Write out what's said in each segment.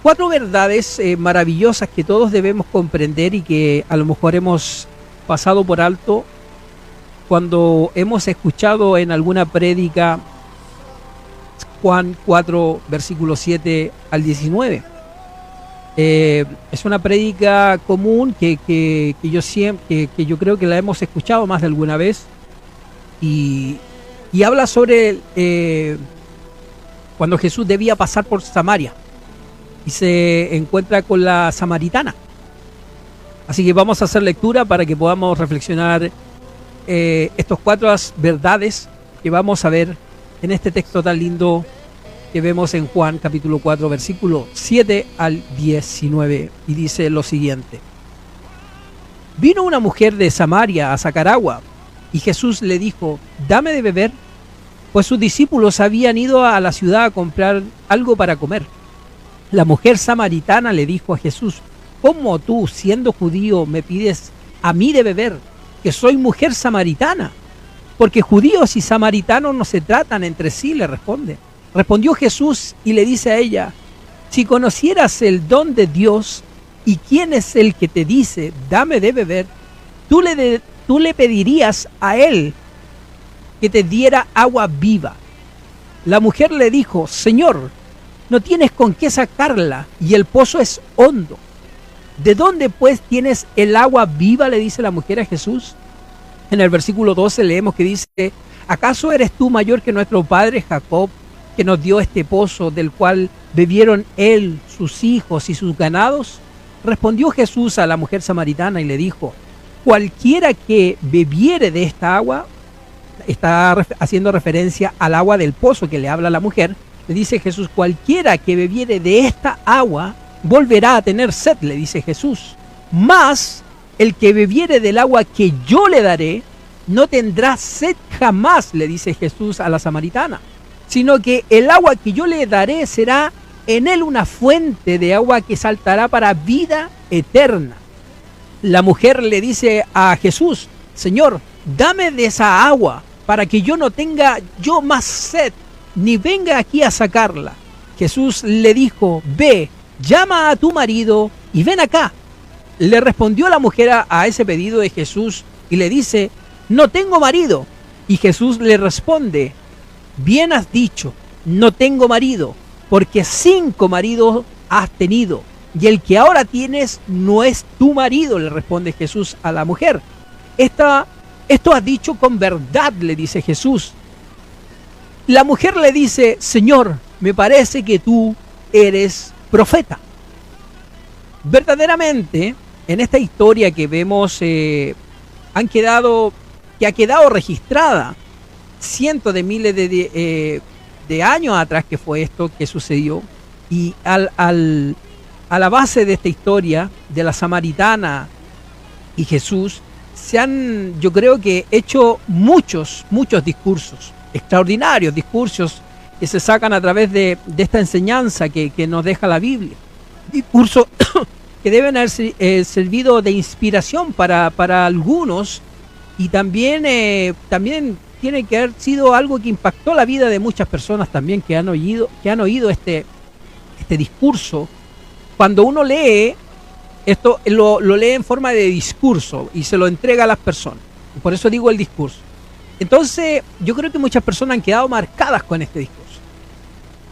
Cuatro verdades maravillosas que todos debemos comprender y que a lo mejor hemos pasado por alto cuando hemos escuchado en alguna prédica Juan 4, versículos 7 al 19. Es una prédica común que yo creo que la hemos escuchado más de alguna vez y habla sobre cuando Jesús debía pasar por Samaria y se encuentra con la samaritana. Así que vamos a hacer lectura para que podamos reflexionar estos cuatro verdades que vamos a ver en este texto tan lindo que vemos en Juan capítulo 4 versículo 7 al 19, y dice lo siguiente: vino una mujer de Samaria a sacar agua y Jesús le dijo: dame de beber, pues sus discípulos habían ido a la ciudad a comprar algo para comer. La mujer samaritana le dijo a Jesús: ¿cómo tú, siendo judío, me pides a mí de beber, que soy mujer samaritana? Porque judíos y samaritanos no se tratan entre sí, le responde. Respondió Jesús y le dice a ella: si conocieras el don de Dios y quién es el que te dice, dame de beber, tú le pedirías a él que te diera agua viva. La mujer le dijo: Señor, no tienes con qué sacarla y el pozo es hondo. ¿De dónde pues tienes el agua viva?, le dice la mujer a Jesús. En el versículo 12 leemos que dice: ¿acaso eres tú mayor que nuestro padre Jacob, que nos dio este pozo del cual bebieron él, sus hijos y sus ganados? Respondió Jesús a la mujer samaritana y le dijo: cualquiera que bebiere de esta agua, está haciendo referencia al agua del pozo que le habla a la mujer, le dice Jesús: cualquiera que bebiere de esta agua volverá a tener sed, le dice Jesús. Mas el que bebiere del agua que yo le daré no tendrá sed jamás, le dice Jesús a la samaritana, sino que el agua que yo le daré será en él una fuente de agua que saltará para vida eterna. La mujer le dice a Jesús: Señor, dame de esa agua para que yo no tenga yo más sed, ni venga aquí a sacarla. Jesús le dijo: ve, llama a tu marido y ven acá. Le respondió la mujer a ese pedido de Jesús y le dice: no tengo marido. Y Jesús le responde: bien has dicho, no tengo marido, porque 5 maridos has tenido, y el que ahora tienes no es tu marido, le responde Jesús a la mujer. Esto has dicho con verdad, le dice Jesús. La mujer le dice: Señor, me parece que tú eres profeta. Verdaderamente, en esta historia que vemos, que ha quedado registrada cientos de miles de años atrás, que fue esto que sucedió, y a la base de esta historia de la samaritana y Jesús se han, yo creo que, hecho muchos discursos, extraordinarios discursos que se sacan a través de esta enseñanza que nos deja la Biblia. Discursos que deben haber servido de inspiración para algunos, y también tiene que haber sido algo que impactó la vida de muchas personas también que han oído este discurso. Cuando uno lee esto, lo lee en forma de discurso y se lo entrega a las personas. Por eso digo el discurso. Entonces, yo creo que muchas personas han quedado marcadas con este discurso.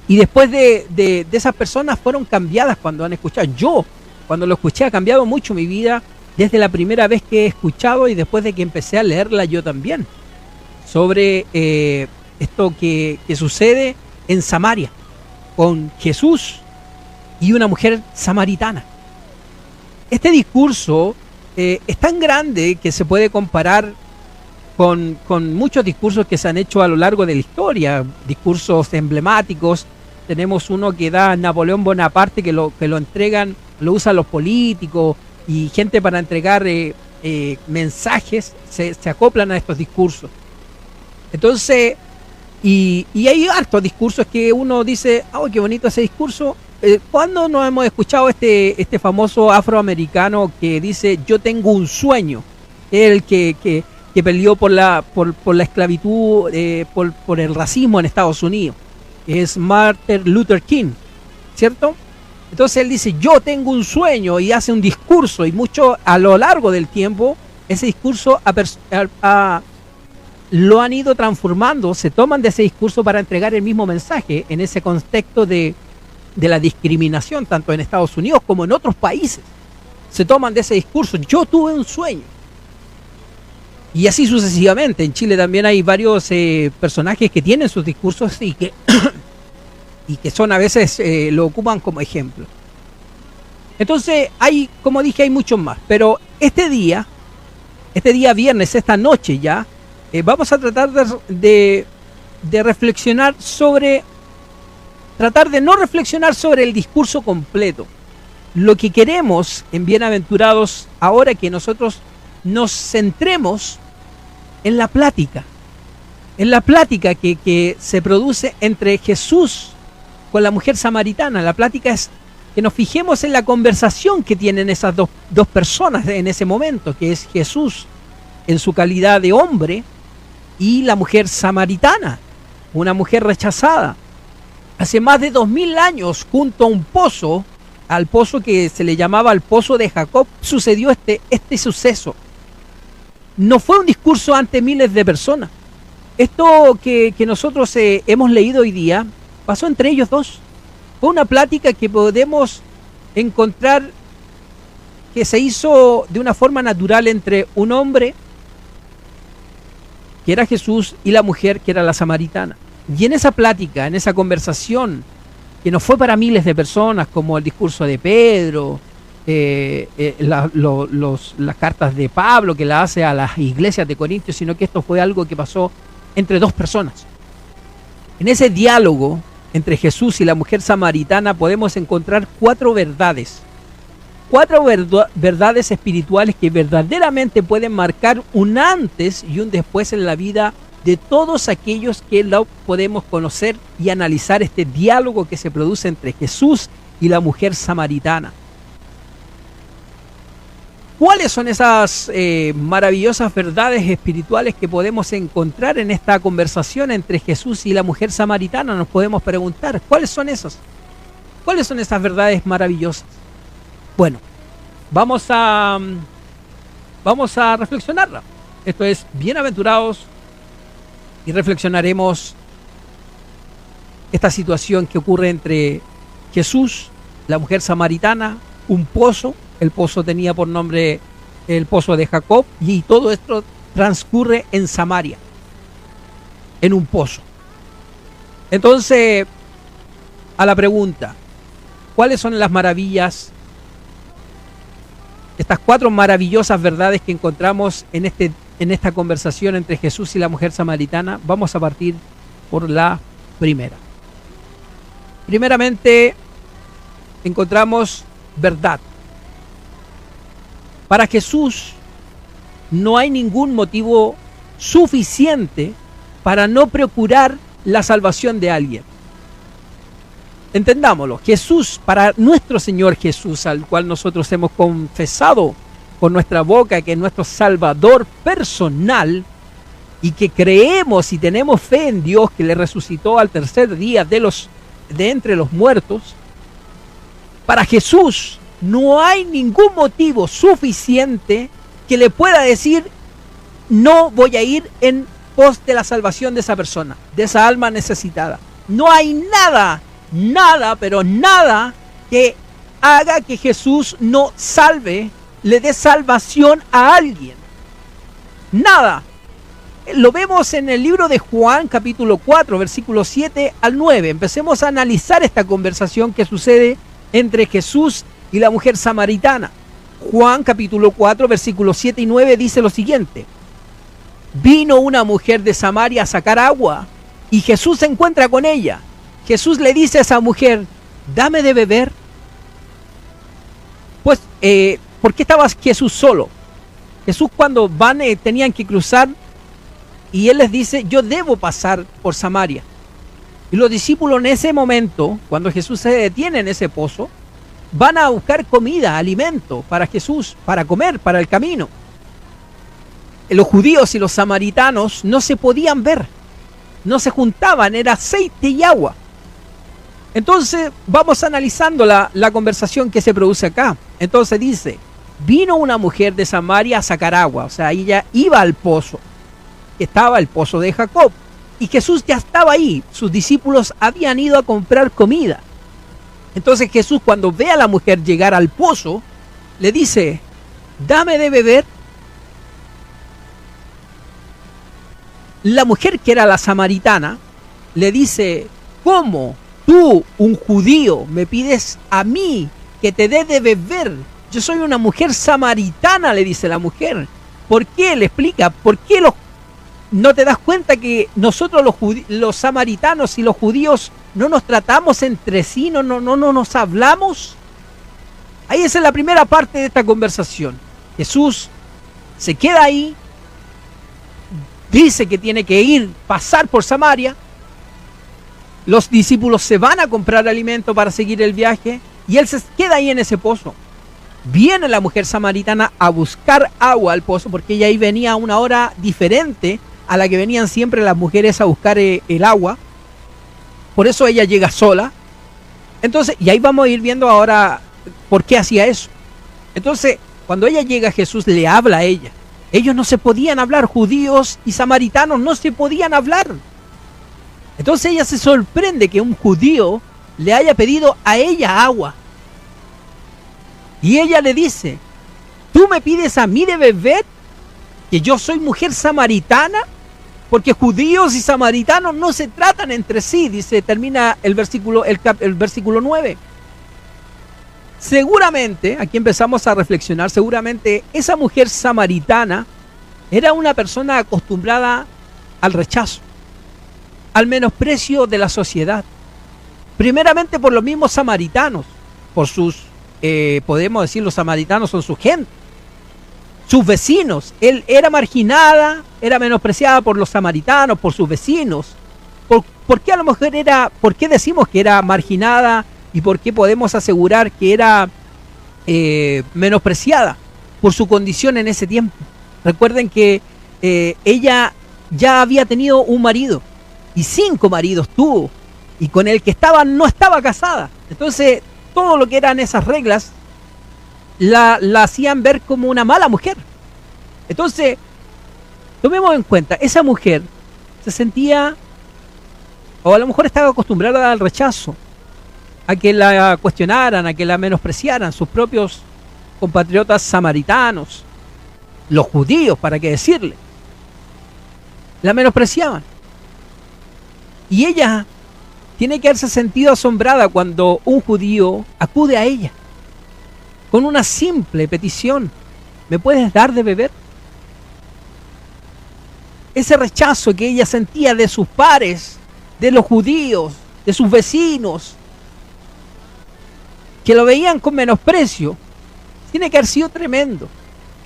Y después de esas personas fueron cambiadas cuando han escuchado. Yo, cuando lo escuché, ha cambiado mucho mi vida desde la primera vez que he escuchado y después de que empecé a leerla yo también, sobre esto que sucede en Samaria con Jesús y una mujer samaritana. Este discurso es tan grande que se puede comparar con muchos discursos que se han hecho a lo largo de la historia, discursos emblemáticos. Tenemos uno que da Napoleón Bonaparte, que lo entregan, lo usan los políticos y gente para entregar mensajes, se acoplan a estos discursos. Entonces, y hay hartos discursos que uno dice: ¡oh, qué bonito ese discurso! ¿Cuándo no hemos escuchado este famoso afroamericano que dice: yo tengo un sueño? El que peleó por la esclavitud, por el racismo en Estados Unidos. Es Martin Luther King, ¿cierto? Entonces él dice, yo tengo un sueño, y hace un discurso, y mucho a lo largo del tiempo, ese discurso lo han ido transformando, se toman de ese discurso para entregar el mismo mensaje en ese contexto de la discriminación, tanto en Estados Unidos como en otros países. Se toman de ese discurso, yo tuve un sueño. Y así sucesivamente. En Chile también hay varios personajes que tienen sus discursos y que son a veces, lo ocupan como ejemplo. Entonces hay, como dije, hay muchos más. Pero este día viernes, esta noche ya, vamos a tratar de reflexionar sobre, tratar de no reflexionar sobre el discurso completo. Lo que queremos en Bienaventurados, ahora que nosotros nos centremos en la plática que se produce entre Jesús con la mujer samaritana. La plática es que nos fijemos en la conversación que tienen esas dos personas en ese momento, que es Jesús en su calidad de hombre y la mujer samaritana, una mujer rechazada. Hace más de 2000 años, junto a un pozo, al pozo que se le llamaba el pozo de Jacob, sucedió este suceso. No fue un discurso ante miles de personas. Esto que nosotros hemos leído hoy día pasó entre ellos dos. Fue una plática que podemos encontrar que se hizo de una forma natural entre un hombre, que era Jesús, y la mujer, que era la samaritana. Y en esa plática, en esa conversación, que no fue para miles de personas, como el discurso de Pedro, las cartas de Pablo que la hace a las iglesias de Corintios, sino que esto fue algo que pasó entre dos personas. En ese diálogo entre Jesús y la mujer samaritana podemos encontrar cuatro verdades espirituales que verdaderamente pueden marcar un antes y un después en la vida de todos aquellos que lo podemos conocer y analizar este diálogo que se produce entre Jesús y la mujer samaritana. ¿Cuáles son esas maravillosas verdades espirituales que podemos encontrar en esta conversación entre Jesús y la mujer samaritana? Nos podemos preguntar, ¿cuáles son esas? ¿Cuáles son esas verdades maravillosas? Bueno, vamos a reflexionarla. Esto es Bienaventurados, y reflexionaremos esta situación que ocurre entre Jesús, la mujer samaritana, un pozo. El pozo tenía por nombre el pozo de Jacob, y todo esto transcurre en Samaria, en un pozo. Entonces, a la pregunta, ¿cuáles son las maravillas, estas cuatro maravillosas verdades que encontramos en esta conversación entre Jesús y la mujer samaritana? Vamos a partir por la primera. Primeramente, encontramos verdad. Para Jesús no hay ningún motivo suficiente para no procurar la salvación de alguien. Entendámoslo, Jesús, para nuestro Señor Jesús, al cual nosotros hemos confesado con nuestra boca que es nuestro Salvador personal, y que creemos y tenemos fe en Dios, que le resucitó al tercer día de entre los muertos, para Jesús no hay ningún motivo suficiente que le pueda decir, no voy a ir en pos de la salvación de esa persona, de esa alma necesitada. No hay nada, pero nada que haga que Jesús no salve, le dé salvación a alguien. Nada. Lo vemos en el libro de Juan, capítulo 4, versículos 7 al 9. Empecemos a analizar esta conversación que sucede entre Jesús y la mujer samaritana. Juan capítulo 4, versículos 7 y 9 dice lo siguiente: vino una mujer de Samaria a sacar agua, y Jesús se encuentra con ella. Jesús le dice a esa mujer, dame de beber. Pues, ¿por qué estaba Jesús solo? Jesús, cuando tenían que cruzar, y él les dice, yo debo pasar por Samaria. Y los discípulos en ese momento, cuando Jesús se detiene en ese pozo, van a buscar comida, alimento para Jesús, para comer, para el camino. Los judíos y los samaritanos no se podían ver, no se juntaban, era aceite y agua. Entonces vamos analizando la conversación que se produce acá. Entonces dice, vino una mujer de Samaria a sacar agua, o sea, ella iba al pozo, que estaba el pozo de Jacob, y Jesús ya estaba ahí, sus discípulos habían ido a comprar comida. Entonces Jesús, cuando ve a la mujer llegar al pozo, le dice, dame de beber. La mujer, que era la samaritana, le dice, ¿cómo tú, un judío, me pides a mí que te dé de beber? Yo soy una mujer samaritana, le dice la mujer. ¿Por qué? Le explica, ¿por qué no te das cuenta que nosotros los samaritanos y los judíos no nos tratamos entre sí, no nos hablamos? Ahí esa es la primera parte de esta conversación. Jesús se queda ahí, dice que tiene que pasar por Samaria. Los discípulos se van a comprar alimento para seguir el viaje y él se queda ahí en ese pozo. Viene la mujer samaritana a buscar agua al pozo, porque ella ahí venía a una hora diferente a la que venían siempre las mujeres a buscar el agua. Por eso ella llega sola. Entonces, y ahí vamos a ir viendo ahora por qué hacía eso. Entonces, cuando ella llega, Jesús le habla a ella. Ellos no se podían hablar, judíos y samaritanos no se podían hablar. Entonces ella se sorprende que un judío le haya pedido a ella agua. Y ella le dice, ¿tú me pides a mí de beber? ¿Que yo soy mujer samaritana? Porque judíos y samaritanos no se tratan entre sí, dice, termina el versículo 9. Seguramente, aquí empezamos a reflexionar, seguramente esa mujer samaritana era una persona acostumbrada al rechazo, al menosprecio de la sociedad. Primeramente por los mismos samaritanos, por sus, podemos decir, los samaritanos son su gente, sus vecinos. Él era marginada, era menospreciada por los samaritanos, por sus vecinos. ¿Por qué a lo mejor por qué decimos que era marginada y por qué podemos asegurar que era menospreciada? Por su condición en ese tiempo. Recuerden que ella ya había tenido un marido y 5 maridos tuvo, y con el que estaba no estaba casada. Entonces todo lo que eran esas reglas la hacían ver como una mala mujer. Entonces tomemos en cuenta, esa mujer se sentía, o a lo mejor estaba acostumbrada al rechazo, a que la cuestionaran, a que la menospreciaran sus propios compatriotas samaritanos, los judíos, para qué decirle. La menospreciaban. Y ella tiene que haberse sentido asombrada cuando un judío acude a ella con una simple petición: ¿me puedes dar de beber? Ese rechazo que ella sentía de sus pares, de los judíos, de sus vecinos, que lo veían con menosprecio, tiene que haber sido tremendo.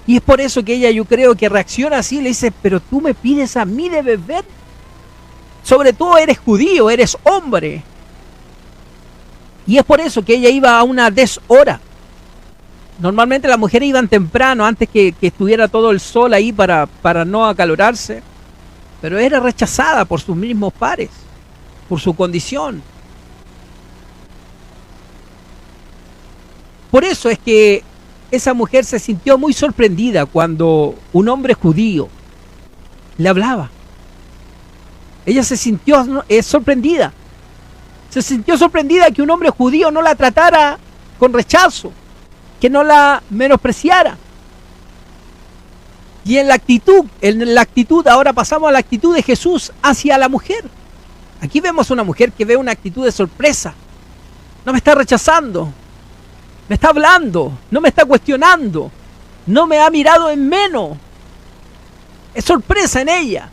Y es por eso que ella, yo creo, que reacciona así, le dice: pero tú me pides a mí de beber. Sobre todo eres judío, eres hombre. Y es por eso que ella iba a una deshora. Normalmente las mujeres iban temprano, antes que estuviera todo el sol ahí para no acalorarse. Pero era rechazada por sus mismos pares, por su condición. Por eso es que esa mujer se sintió muy sorprendida cuando un hombre judío le hablaba. Ella se sintió sorprendida. Se sintió sorprendida que un hombre judío no la tratara con rechazo, que no la menospreciara. Y en la actitud, ahora pasamos a la actitud de Jesús hacia la mujer. Aquí vemos una mujer que ve una actitud de sorpresa. No me está rechazando, me está hablando, no me está cuestionando, no me ha mirado en menos. Es sorpresa en ella.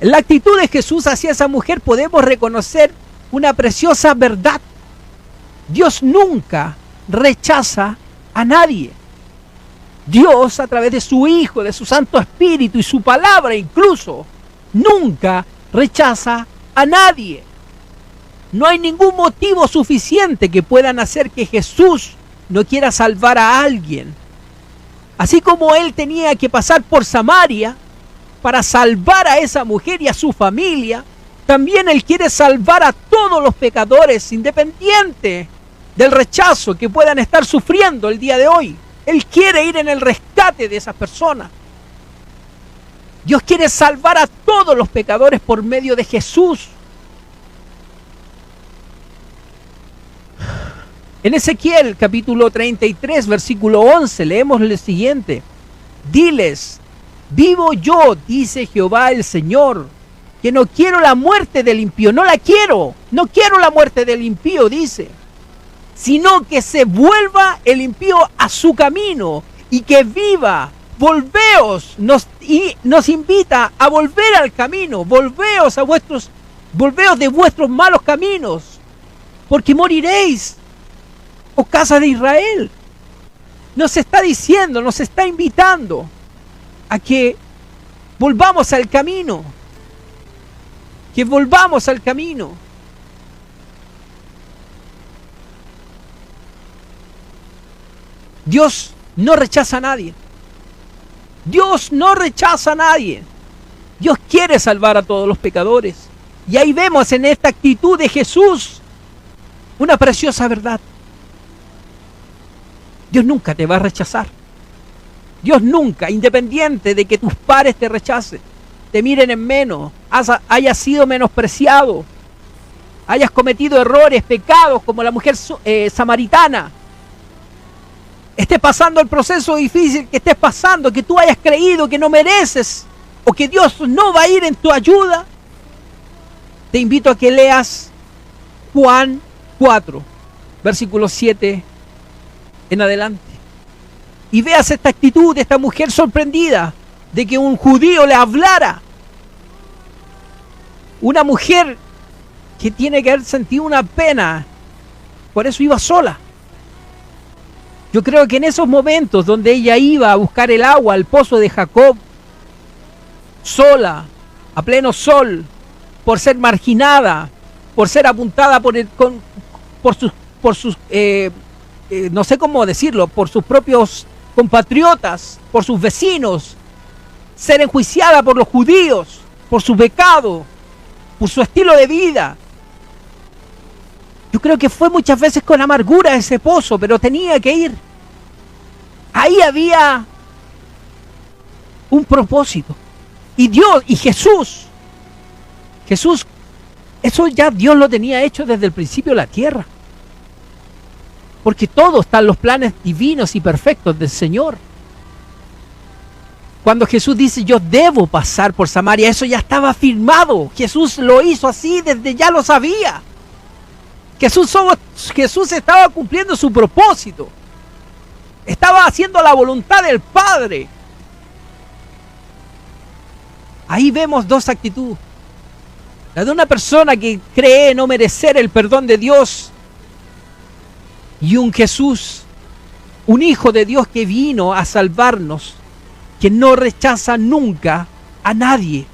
En la actitud de Jesús hacia esa mujer podemos reconocer una preciosa verdad. Dios nunca rechaza a nadie. Dios, a través de su Hijo, de su Santo Espíritu y su palabra incluso, nunca rechaza a nadie. No hay ningún motivo suficiente que puedan hacer que Jesús no quiera salvar a alguien. Así como Él tenía que pasar por Samaria para salvar a esa mujer y a su familia, También Él quiere salvar a todos los pecadores, independiente del rechazo que puedan estar sufriendo el día de hoy. Él quiere ir en el rescate de esas personas. Dios quiere salvar a todos los pecadores por medio de Jesús. En Ezequiel capítulo 33, versículo 11, leemos lo siguiente. Diles, vivo yo, dice Jehová el Señor, que no quiero la muerte del impío, no la quiero, no quiero la muerte del impío, dice, sino que se vuelva el impío a su camino y que viva. Volveos, nos invita a volver al camino, volveos de vuestros malos caminos, porque moriréis, oh casa de Israel. Nos está diciendo, nos está invitando a que volvamos al camino, que volvamos al camino. Dios no rechaza a nadie. Dios no rechaza a nadie. Dios quiere salvar a todos los pecadores. Y ahí vemos en esta actitud de Jesús una preciosa verdad. Dios nunca te va a rechazar. Dios nunca, independiente de que tus pares te rechacen, te miren en menos, hayas sido menospreciado, hayas cometido errores, pecados como la mujer samaritana, estés pasando el proceso difícil que estés pasando, que tú hayas creído que no mereces o que Dios no va a ir en tu ayuda, te invito a que leas Juan 4, versículo 7 en adelante, y veas esta actitud de esta mujer sorprendida de que un judío le hablara. Una mujer que tiene que haber sentido una pena, por eso iba sola. Yo creo que en esos momentos donde ella iba a buscar el agua al pozo de Jacob, sola, a pleno sol, por ser marginada, por ser apuntada por sus no sé cómo decirlo, por sus propios compatriotas, por sus vecinos, ser enjuiciada por los judíos, por su pecado, por su estilo de vida. Yo creo que fue muchas veces con amargura a ese pozo, pero tenía que ir. Ahí había un propósito. Y Dios, y Jesús, eso ya Dios lo tenía hecho desde el principio de la tierra. Porque todo está en los planes divinos y perfectos del Señor. Cuando Jesús dice, yo debo pasar por Samaria, eso ya estaba firmado. Jesús lo hizo así, desde ya lo sabía. Jesús estaba cumpliendo su propósito. Estaba haciendo la voluntad del Padre. Ahí vemos dos actitudes. La de una persona que cree no merecer el perdón de Dios, y un Jesús, un Hijo de Dios que vino a salvarnos, que no rechaza nunca a nadie.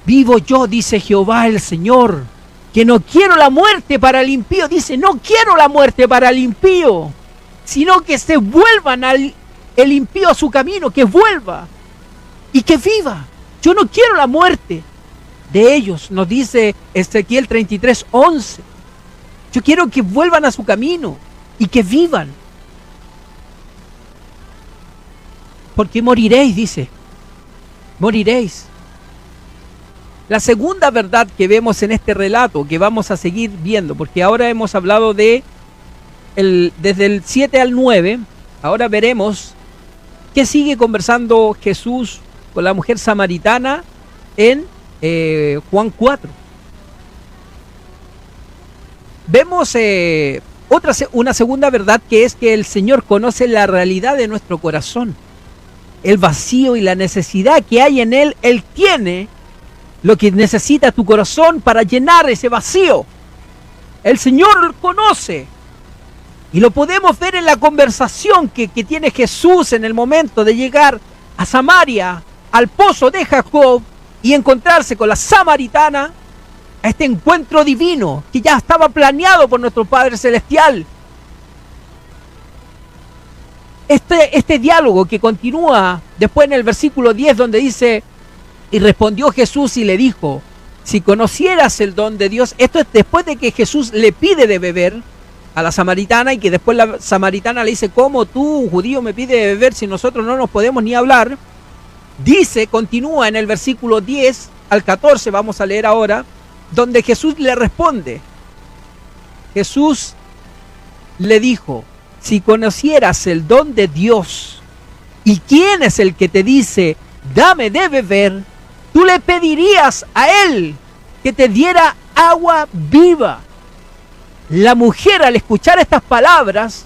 Vivo yo, dice Jehová el Señor, que no quiero la muerte para el impío. Dice, no quiero la muerte para el impío, sino que se vuelvan el impío a su camino, que vuelva y que viva. Yo no quiero la muerte de ellos, nos dice Ezequiel 33:11. Yo quiero que vuelvan a su camino y que vivan. Porque moriréis, dice. Moriréis. La segunda verdad que vemos en este relato, que vamos a seguir viendo, porque ahora hemos hablado desde el 7 al 9, ahora veremos qué sigue conversando Jesús con la mujer samaritana en Juan 4. Vemos una segunda verdad, que es que el Señor conoce la realidad de nuestro corazón, el vacío y la necesidad que hay en Él. Él tiene lo que necesita tu corazón para llenar ese vacío. El Señor lo conoce y lo podemos ver en la conversación que tiene Jesús en el momento de llegar a Samaria, al pozo de Jacob, y encontrarse con la samaritana, a este encuentro divino que ya estaba planeado por nuestro Padre Celestial. Este diálogo que continúa después en el versículo 10, donde dice, Y respondió Jesús y le dijo, si conocieras el don de Dios, esto es después de que Jesús le pide de beber a la samaritana y que después la samaritana le dice, ¿cómo tú, un judío, me pides de beber si nosotros no nos podemos ni hablar? Dice, continúa en el versículo 10 al 14, vamos a leer ahora, donde Jesús le responde. Jesús le dijo, si conocieras el don de Dios y quién es el que te dice, dame de beber, tú le pedirías a él que te diera agua viva. La mujer, al escuchar estas palabras,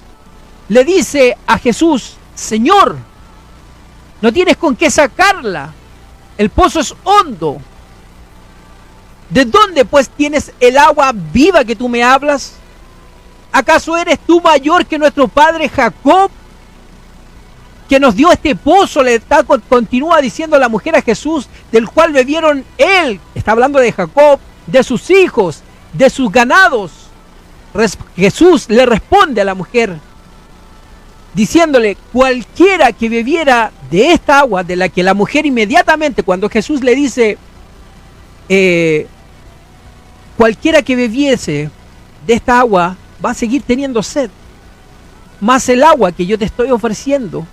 le dice a Jesús, Señor, no tienes con qué sacarla, el pozo es hondo. ¿De dónde pues tienes el agua viva que tú me hablas? ¿Acaso eres tú mayor que nuestro padre Jacob, que nos dio este pozo? Continúa diciendo la mujer a Jesús, del cual bebieron él, está hablando de Jacob, de sus hijos, de sus ganados. Jesús le responde a la mujer, diciéndole, cualquiera que bebiera de esta agua, de la que la mujer inmediatamente, cuando Jesús le dice, cualquiera que bebiese de esta agua, va a seguir teniendo sed. Mas el agua que yo te estoy ofreciendo,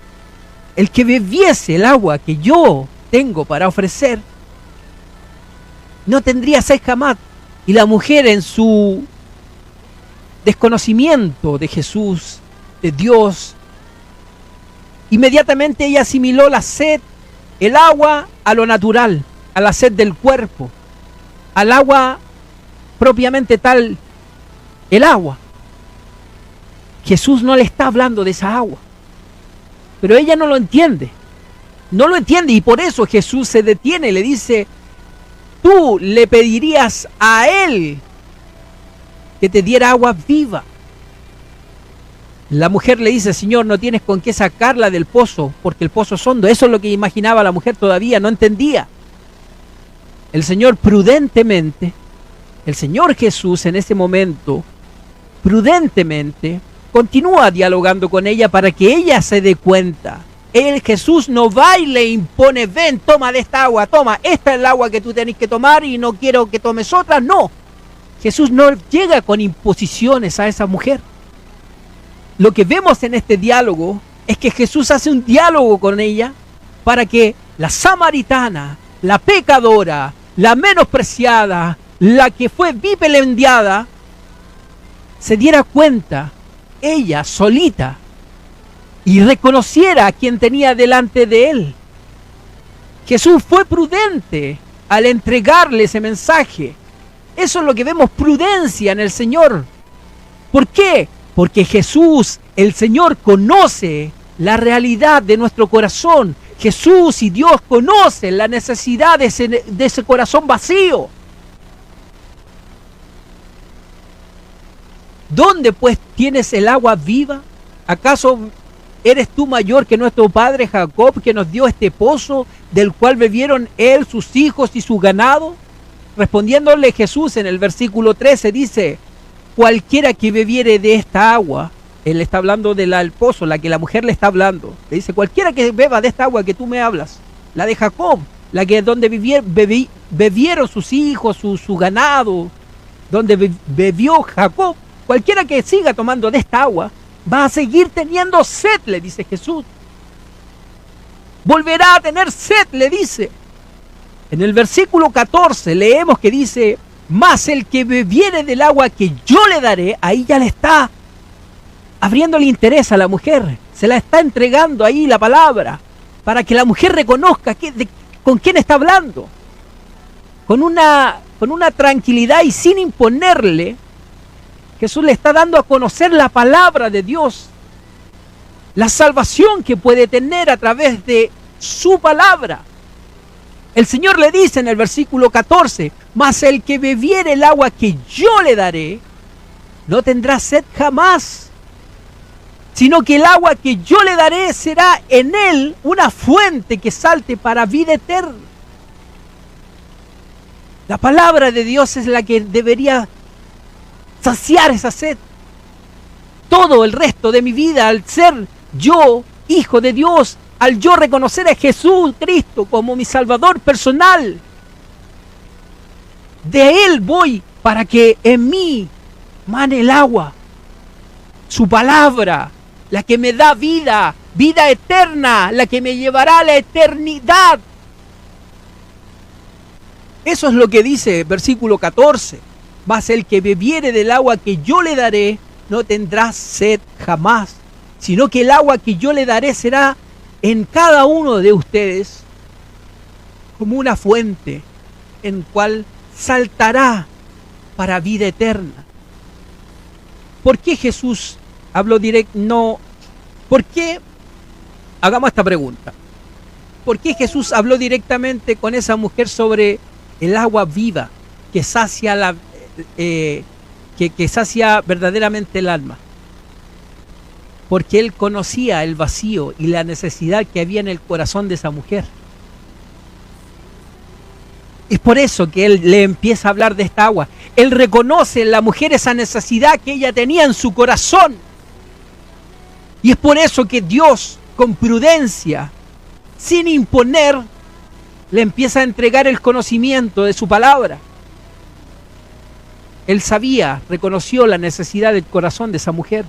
el que bebiese el agua que yo tengo para ofrecer, no tendría sed jamás. Y la mujer, en su desconocimiento de Jesús, de Dios, inmediatamente ella asimiló la sed, el agua, a lo natural, a la sed del cuerpo, al agua propiamente tal, el agua. Jesús no le está hablando de esa agua, pero ella no lo entiende, y por eso Jesús se detiene y le dice, tú le pedirías a él que te diera agua viva. La mujer le dice, Señor, no tienes con qué sacarla del pozo, porque el pozo es hondo. Eso es lo que imaginaba la mujer, todavía no entendía. El Señor prudentemente, el Señor Jesús en ese momento, prudentemente, continúa dialogando con ella para que ella se dé cuenta. Jesús no va y le impone, ven, toma de esta agua, toma, esta es el agua que tú tenés que tomar y no quiero que tomes otra. No, Jesús no llega con imposiciones a esa mujer. Lo que vemos en este diálogo es que Jesús hace un diálogo con ella para que la samaritana, la pecadora, la menospreciada, la que fue vilipendiada, se diera cuenta, ella solita, y reconociera a quien tenía delante de él. Jesús fue prudente al entregarle ese mensaje. Eso es lo que vemos, prudencia en el Señor. ¿Por qué? Porque Jesús, el Señor, conoce la realidad de nuestro corazón. Jesús y Dios conocen la necesidad de ese corazón vacío. ¿Dónde pues tienes el agua viva? ¿Acaso eres tú mayor que nuestro padre Jacob, que nos dio este pozo, del cual bebieron él, sus hijos y su ganado? Respondiéndole Jesús en el versículo 13 dice, cualquiera que bebiere de esta agua, él está hablando del pozo, la que la mujer le está hablando, le dice, cualquiera que beba de esta agua que tú me hablas, la de Jacob, la que donde bebieron sus hijos, su ganado, donde bebió Jacob, cualquiera que siga tomando de esta agua, va a seguir teniendo sed, le dice Jesús. Volverá a tener sed, le dice. En el versículo 14 leemos que dice, mas el que bebiere del agua que yo le daré, ahí ya le está abriendo el interés a la mujer, se la está entregando ahí la palabra, para que la mujer reconozca con quién está hablando, con una tranquilidad y sin imponerle. Jesús le está dando a conocer la palabra de Dios, la salvación que puede tener a través de su palabra. El Señor le dice en el versículo 14, mas el que bebiere el agua que yo le daré, no tendrá sed jamás, sino que el agua que yo le daré será en él una fuente que salte para vida eterna. La palabra de Dios es la que debería saciar esa sed. Todo el resto de mi vida, al ser yo hijo de Dios, al yo reconocer a Jesús Cristo como mi Salvador personal, de Él voy para que en mí mane el agua. Su palabra, la que me da vida, vida eterna, la que me llevará a la eternidad. Eso es lo que dice versículo 14. Mas el que bebiere del agua que yo le daré, no tendrá sed jamás, sino que el agua que yo le daré será en cada uno de ustedes como una fuente en cual saltará para vida eterna. ¿Por qué Jesús habló directo? No. ¿Por qué? Hagamos esta pregunta. ¿Por qué Jesús habló directamente con esa mujer sobre el agua viva que sacia que sacia verdaderamente el alma? Porque Él conocía el vacío y la necesidad que había en el corazón de esa mujer. Es por eso que Él le empieza a hablar de esta agua. Él reconoce en la mujer esa necesidad que ella tenía en su corazón. Y es por eso que Dios, con prudencia, sin imponer, le empieza a entregar el conocimiento de su palabra. Él sabía, reconoció la necesidad del corazón de esa mujer.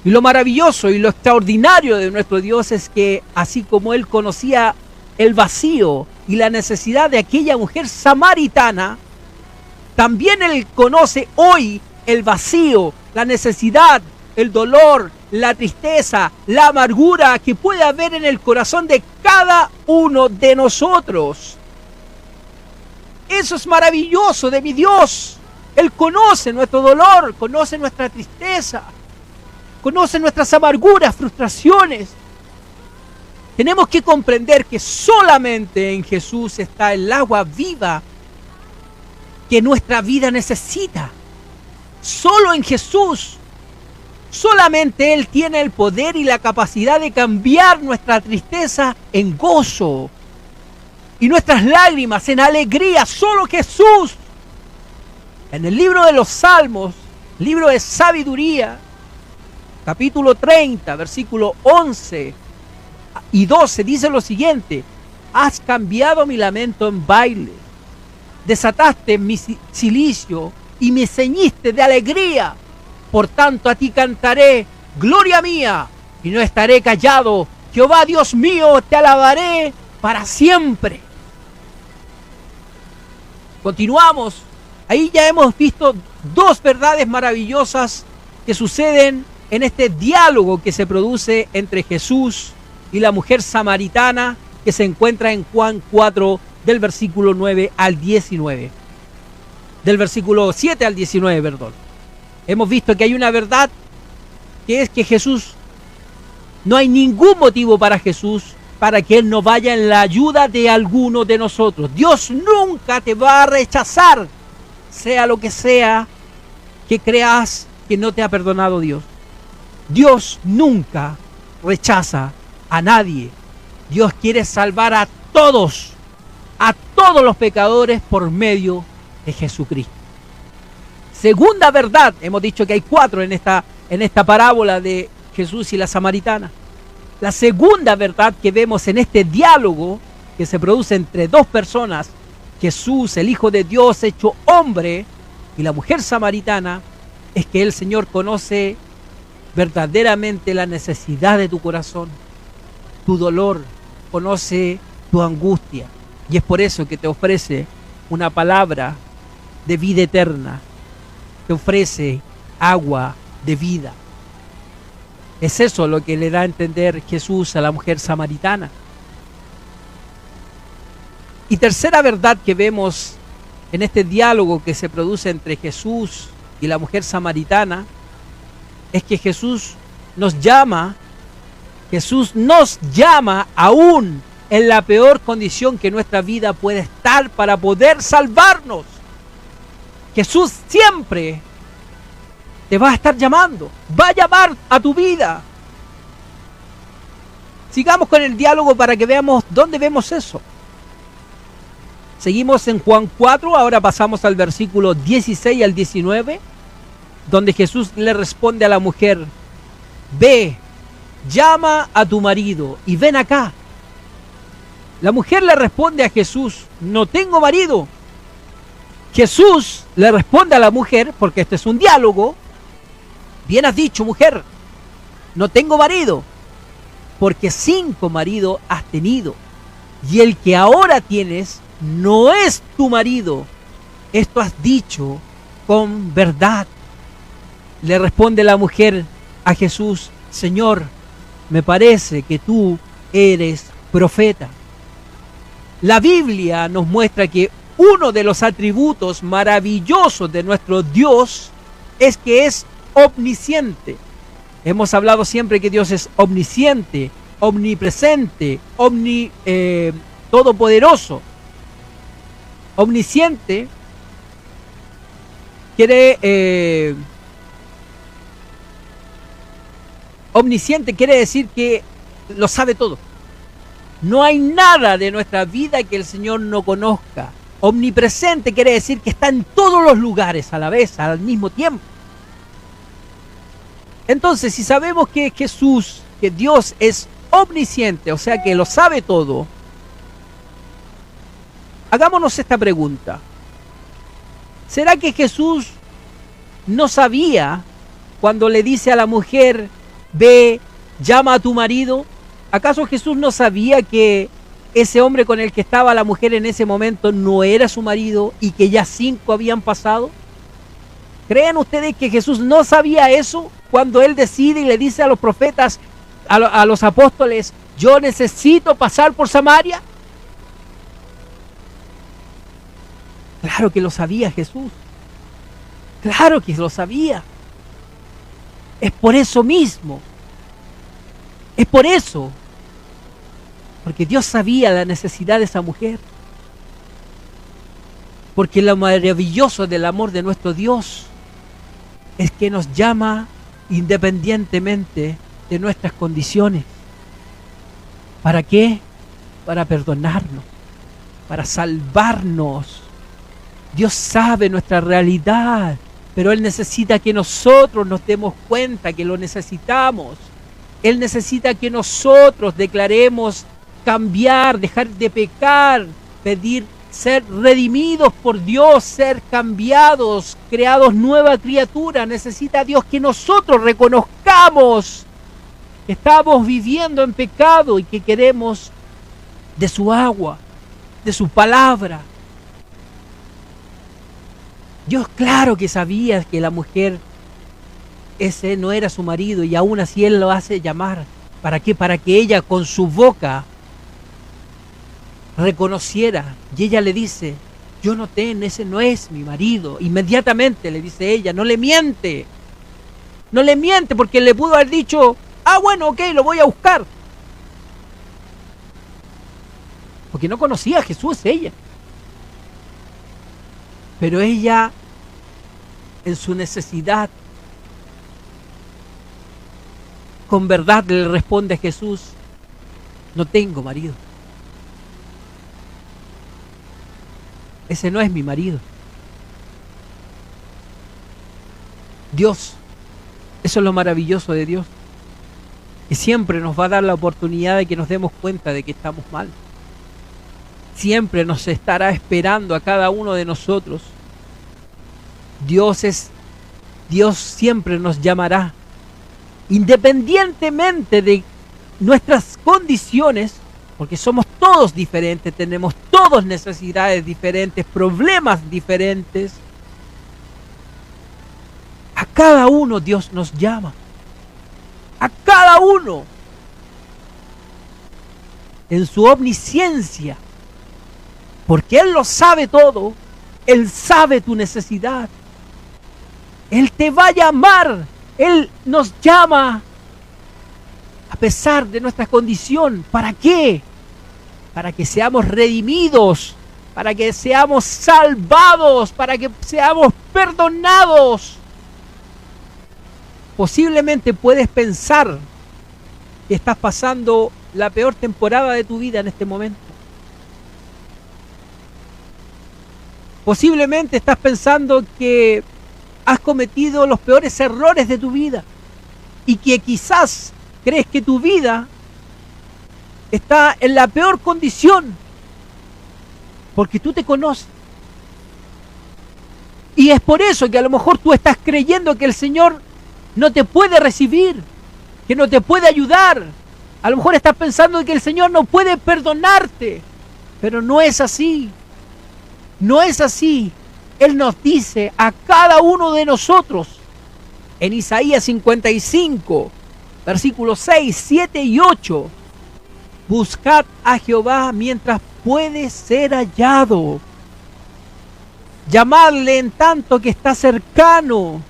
Y lo maravilloso y lo extraordinario de nuestro Dios es que, así como Él conocía el vacío y la necesidad de aquella mujer samaritana, también Él conoce hoy el vacío, la necesidad, el dolor, la tristeza, la amargura que puede haber en el corazón de cada uno de nosotros. Eso es maravilloso de mi Dios. Él conoce nuestro dolor, conoce nuestra tristeza, conoce nuestras amarguras, frustraciones. Tenemos que comprender que solamente en Jesús está el agua viva que nuestra vida necesita. Solo en Jesús. Solamente Él tiene el poder y la capacidad de cambiar nuestra tristeza en gozo y nuestras lágrimas en alegría. Solo Jesús. En el libro de los Salmos, libro de sabiduría, capítulo 30, versículo 11 y 12, dice lo siguiente: has cambiado mi lamento en baile, desataste mi cilicio y me ceñiste de alegría. Por tanto a ti cantaré, gloria mía, y no estaré callado. Jehová Dios mío, te alabaré para siempre. Continuamos. Ahí ya hemos visto dos verdades maravillosas que suceden en este diálogo que se produce entre Jesús y la mujer samaritana, que se encuentra en Juan 4, del versículo 9 al 19. Del versículo 7 al 19, perdón. Hemos visto que hay una verdad, que es que Jesús, no hay ningún motivo para Jesús para que Él no vaya en la ayuda de alguno de nosotros. Dios nunca te va a rechazar, sea lo que sea que creas que no te ha perdonado Dios. Dios nunca rechaza a nadie. Dios quiere salvar a todos los pecadores por medio de Jesucristo. Segunda verdad, hemos dicho que hay cuatro en esta parábola de Jesús y la samaritana. La segunda verdad que vemos en este diálogo que se produce entre dos personas, Jesús, el Hijo de Dios hecho hombre, y la mujer samaritana, es que el Señor conoce verdaderamente la necesidad de tu corazón, tu dolor, conoce tu angustia, y es por eso que te ofrece una palabra de vida eterna, te ofrece agua de vida. Es eso lo que le da a entender Jesús a la mujer samaritana. Y tercera verdad que vemos en este diálogo que se produce entre Jesús y la mujer samaritana, es que Jesús nos llama aún en la peor condición que nuestra vida puede estar para poder salvarnos. Jesús siempre te va a estar llamando, va a llamar a tu vida. Sigamos con el diálogo para que veamos dónde vemos eso. Seguimos en Juan 4, ahora pasamos al versículo 16 al 19, donde Jesús le responde a la mujer: ve, llama a tu marido y ven acá. La mujer le responde a Jesús, no tengo marido. Jesús le responde a la mujer, porque este es un diálogo, bien has dicho, mujer, no tengo marido, porque 5 maridos has tenido, y el que ahora tienes no es tu marido. Esto has dicho con verdad. Le responde la mujer a Jesús, Señor, me parece que tú eres profeta. La Biblia nos muestra que uno de los atributos maravillosos de nuestro Dios es que es omnisciente. Hemos hablado siempre que Dios es omnisciente, omnipresente, todopoderoso. Omnisciente omnisciente quiere decir que lo sabe todo. No hay nada de nuestra vida que el Señor no conozca. Omnipresente quiere decir que está en todos los lugares a la vez, al mismo tiempo. Entonces, si sabemos que Jesús, que Dios es omnisciente, o sea que lo sabe todo, hagámonos esta pregunta. ¿Será que Jesús no sabía cuando le dice a la mujer, ve, llama a tu marido? ¿Acaso Jesús no sabía que ese hombre con el que estaba la mujer en ese momento no era su marido y que ya 5 habían pasado? ¿Creen ustedes que Jesús no sabía eso cuando Él decide y le dice a los profetas, a los apóstoles, yo necesito pasar por Samaria? Claro que lo sabía Jesús. Claro que lo sabía. Es por eso mismo. Es por eso. Porque Dios sabía la necesidad de esa mujer. Porque lo maravilloso del amor de nuestro Dios es que nos llama independientemente de nuestras condiciones. ¿Para qué? Para perdonarnos, para salvarnos. Dios sabe nuestra realidad, pero Él necesita que nosotros nos demos cuenta que lo necesitamos. Él necesita que nosotros declaremos cambiar, dejar de pecar, pedir ser redimidos por Dios, ser cambiados, creados nueva criatura. Necesita Dios que nosotros reconozcamos que estamos viviendo en pecado y que queremos de su agua, de su palabra. Dios claro que sabía que la mujer, ese no era su marido, y aún así Él lo hace llamar. ¿Para qué? Para que ella con su boca reconociera. Y ella le dice, yo noté, ese no es mi marido. Inmediatamente le dice ella, no le miente. No le miente, porque le pudo haber dicho, bueno, ok, lo voy a buscar. Porque no conocía a Jesús ella. Pero ella, en su necesidad, con verdad le responde a Jesús, no tengo marido. Ese no es mi marido. Dios, eso es lo maravilloso de Dios, que siempre nos va a dar la oportunidad de que nos demos cuenta de que estamos mal. Siempre nos estará esperando a cada uno de nosotros. Dios siempre nos llamará, independientemente de nuestras condiciones, porque somos todos diferentes, tenemos todos necesidades diferentes, problemas diferentes. A cada uno Dios nos llama. A cada uno. En su omnisciencia. Porque Él lo sabe todo. Él sabe tu necesidad. Él te va a llamar. Él nos llama a pesar de nuestra condición. ¿Para qué? Para que seamos redimidos, para que seamos salvados, para que seamos perdonados. Posiblemente puedes pensar que estás pasando la peor temporada de tu vida en este momento. Posiblemente estás pensando que has cometido los peores errores de tu vida y que quizás crees que tu vida está en la peor condición, porque tú te conoces. Y es por eso que a lo mejor tú estás creyendo que el Señor no te puede recibir, que no te puede ayudar. A lo mejor estás pensando que el Señor no puede perdonarte, pero no es así. No es así. Él nos dice a cada uno de nosotros en Isaías 55, versículos 6, 7 y 8: buscad a Jehová mientras puede ser hallado. Llamadle en tanto que está cercano.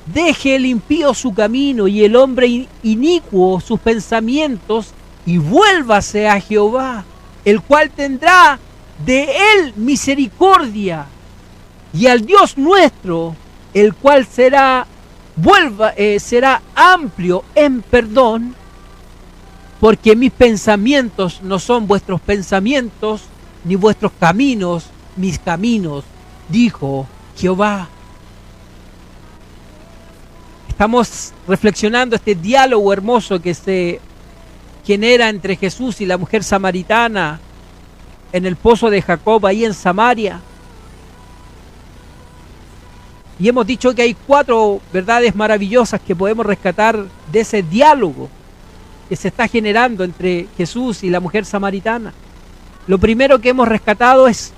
Deje el impío su camino y el hombre inicuo sus pensamientos, y vuélvase a Jehová, el cual tendrá de él misericordia, y al Dios nuestro, el cual será amplio en perdón, porque mis pensamientos no son vuestros pensamientos, ni vuestros caminos mis caminos, dijo Jehová. Estamos reflexionando este diálogo hermoso que se genera entre Jesús y la mujer samaritana en el pozo de Jacob, ahí en Samaria. Y hemos dicho que hay 4 verdades maravillosas que podemos rescatar de ese diálogo que se está generando entre Jesús y la mujer samaritana. Lo primero que hemos rescatado es,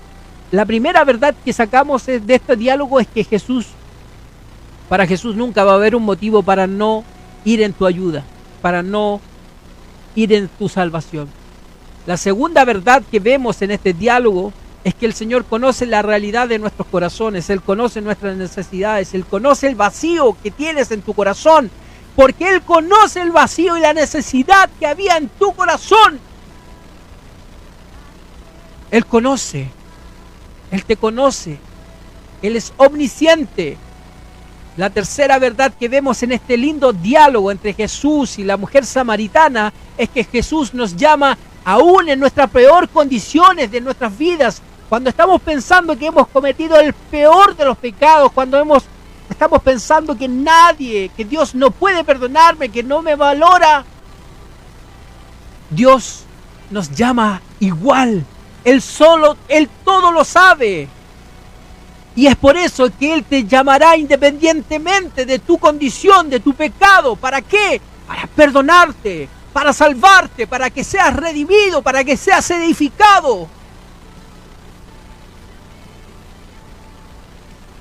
la primera verdad que sacamos de este diálogo es que para Jesús nunca va a haber un motivo para no ir en tu ayuda, para no ir en tu salvación. La segunda verdad que vemos en este diálogo es que el Señor conoce la realidad de nuestros corazones. Él conoce nuestras necesidades, Él conoce el vacío que tienes en tu corazón, porque Él conoce el vacío y la necesidad que había en tu corazón. Él conoce, Él te conoce, Él es omnisciente. La tercera verdad que vemos en este lindo diálogo entre Jesús y la mujer samaritana es que Jesús nos llama aún en nuestras peores condiciones de nuestras vidas, cuando estamos pensando que hemos cometido el peor de los pecados, cuando estamos pensando que que Dios no puede perdonarme, que no me valora. Dios nos llama igual. Él todo lo sabe. Y es por eso que Él te llamará independientemente de tu condición, de tu pecado. ¿Para qué? Para perdonarte, para salvarte, para que seas redimido, para que seas edificado.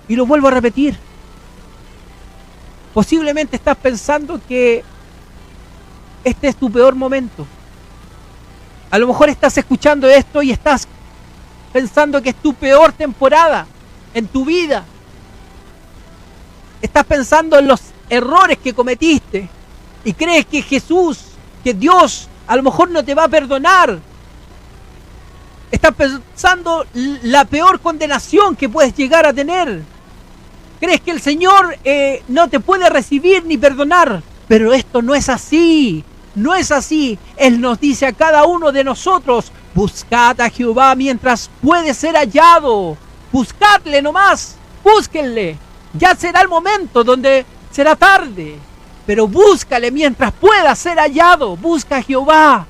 Y lo vuelvo a repetir. Posiblemente estás pensando que este es tu peor momento. A lo mejor estás escuchando esto y estás pensando que es tu peor temporada en tu vida. Estás pensando en los errores que cometiste y crees que que Dios a lo mejor no te va a perdonar. Estás pensando la peor condenación que puedes llegar a tener. Crees que el Señor no te puede recibir ni perdonar, pero esto no es así. No es así. Él nos dice a cada uno de nosotros: buscad a Jehová mientras puede ser hallado. Buscadle nomás, búsquenle. Ya será el momento donde será tarde, pero búscale mientras pueda ser hallado. Busca a Jehová.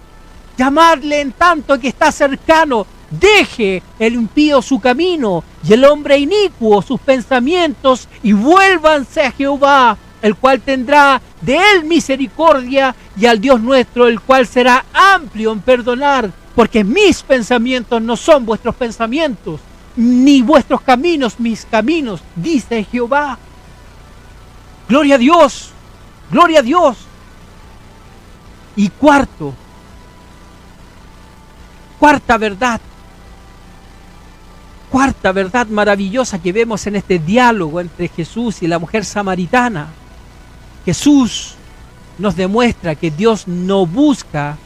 Llamadle en tanto que está cercano. Deje el impío su camino y el hombre inicuo sus pensamientos, y vuélvanse a Jehová, el cual tendrá de él misericordia, y al Dios nuestro, el cual será amplio en perdonar, porque mis pensamientos no son vuestros pensamientos, ni vuestros caminos mis caminos, dice Jehová. Gloria a Dios, gloria a Dios. Y cuarta verdad maravillosa que vemos en este diálogo entre Jesús y la mujer samaritana. Jesús nos demuestra que Dios no busca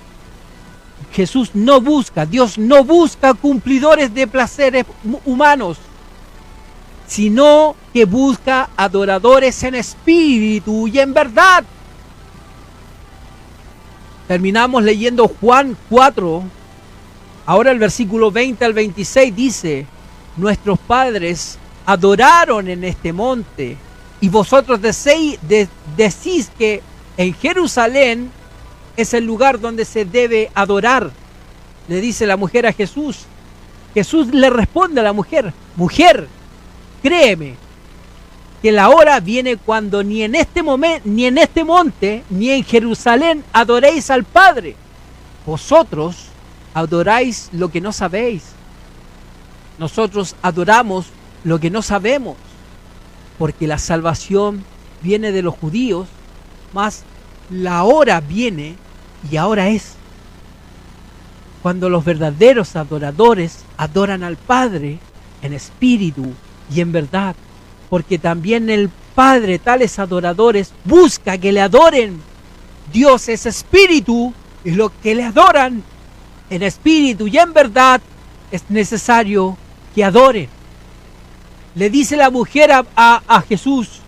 cumplidores de placeres humanos, sino que busca adoradores en espíritu y en verdad. Terminamos leyendo Juan 4. Ahora el versículo 20 al 26 dice: nuestros padres adoraron en este monte, y vosotros decís que en Jerusalén es el lugar donde se debe adorar, le dice la mujer a Jesús. Jesús le responde a la mujer: mujer, créeme, que la hora viene cuando ni en este momento, ni en este monte, ni en Jerusalén adoréis al Padre. Vosotros adoráis lo que no sabéis. Nosotros adoramos lo que no sabemos, porque la salvación viene de los judíos, mas la hora viene y ahora es cuando los verdaderos adoradores adoran al Padre en espíritu y en verdad, porque también el Padre, tales adoradores, busca que le adoren. Dios es espíritu, y los que le adoran en espíritu y en verdad es necesario que adoren. Le dice la mujer a Jesús: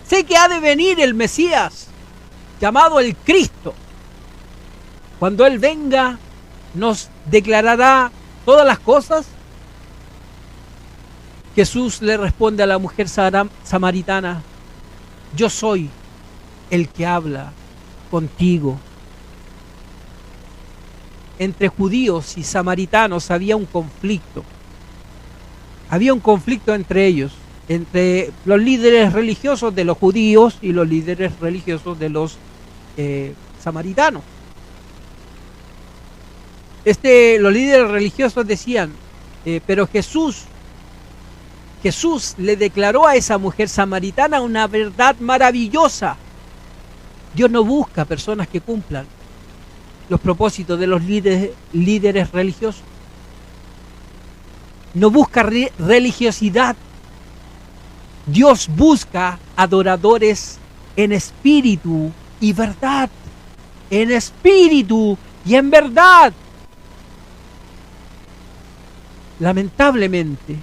sé que ha de venir el Mesías, llamado el Cristo. Cuando Él venga, nos declarará todas las cosas. Jesús le responde a la mujer samaritana: yo soy el que habla contigo. Entre judíos y samaritanos había un conflicto. Había un conflicto entre ellos, entre los líderes religiosos de los judíos y los líderes religiosos de los samaritanos. Los líderes religiosos decían, pero Jesús le declaró a esa mujer samaritana una verdad maravillosa. Dios no busca personas que cumplan los propósitos de los líderes religiosos. No busca religiosidad. Dios busca adoradores en espíritu y verdad. En espíritu y en verdad. Lamentablemente,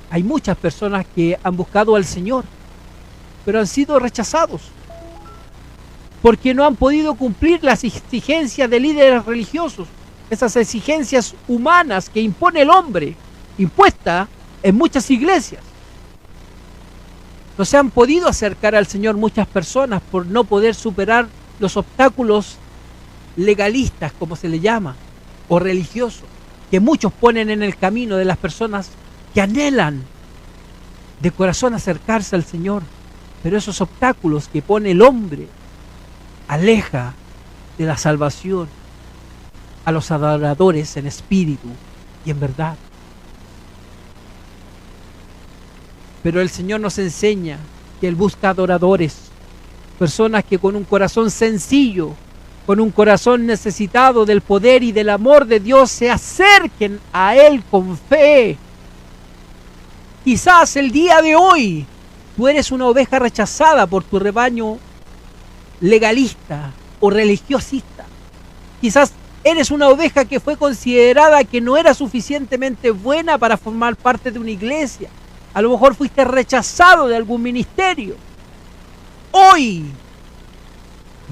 hay muchas personas que han buscado al Señor, pero han sido rechazados, porque no han podido cumplir las exigencias de líderes religiosos, esas exigencias humanas que impone el hombre, impuesta en muchas iglesias. No se han podido acercar al Señor muchas personas por no poder superar los obstáculos legalistas, como se le llama, o religiosos, que muchos ponen en el camino de las personas que anhelan de corazón acercarse al Señor. Pero esos obstáculos que pone el hombre aleja de la salvación a los adoradores en espíritu y en verdad. Pero el Señor nos enseña que Él busca adoradores, personas que con un corazón sencillo, con un corazón necesitado del poder y del amor de Dios, se acerquen a Él con fe. Quizás el día de hoy tú eres una oveja rechazada por tu rebaño legalista o religiosista. Quizás eres una oveja que fue considerada que no era suficientemente buena para formar parte de una iglesia. A lo mejor fuiste rechazado de algún ministerio. Hoy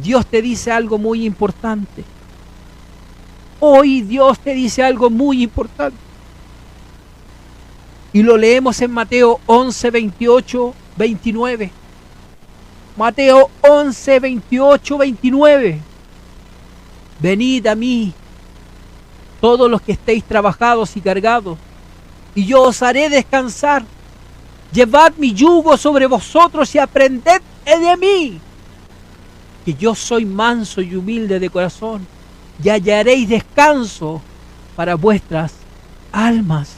Dios te dice algo muy importante. Hoy Dios te dice algo muy importante. Y lo leemos en Mateo 11, 28, 29. Mateo 11, 28, 29. Venid a mí, todos los que estéis trabajados y cargados, y yo os haré descansar. Llevad mi yugo sobre vosotros y aprended de mí, que yo soy manso y humilde de corazón, y hallaréis descanso para vuestras almas.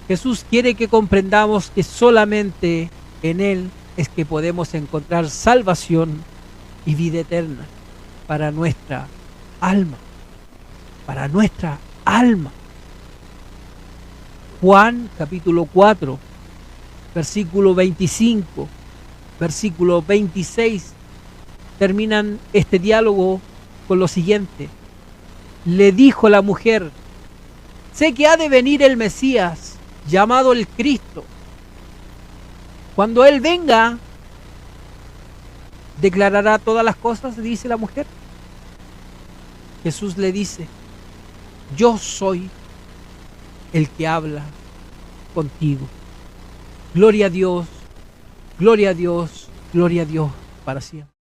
Jesús quiere que comprendamos que solamente en Él es que podemos encontrar salvación y vida eterna para nuestra alma, para nuestra alma. Juan capítulo 4, versículo 25, versículo 26, terminan este diálogo con lo siguiente. Le dijo la mujer: sé que ha de venir el Mesías, llamado el Cristo. Cuando Él venga, declarará todas las cosas, dice la mujer. Jesús le dice: yo soy el que habla contigo. Gloria a Dios, gloria a Dios, gloria a Dios para siempre.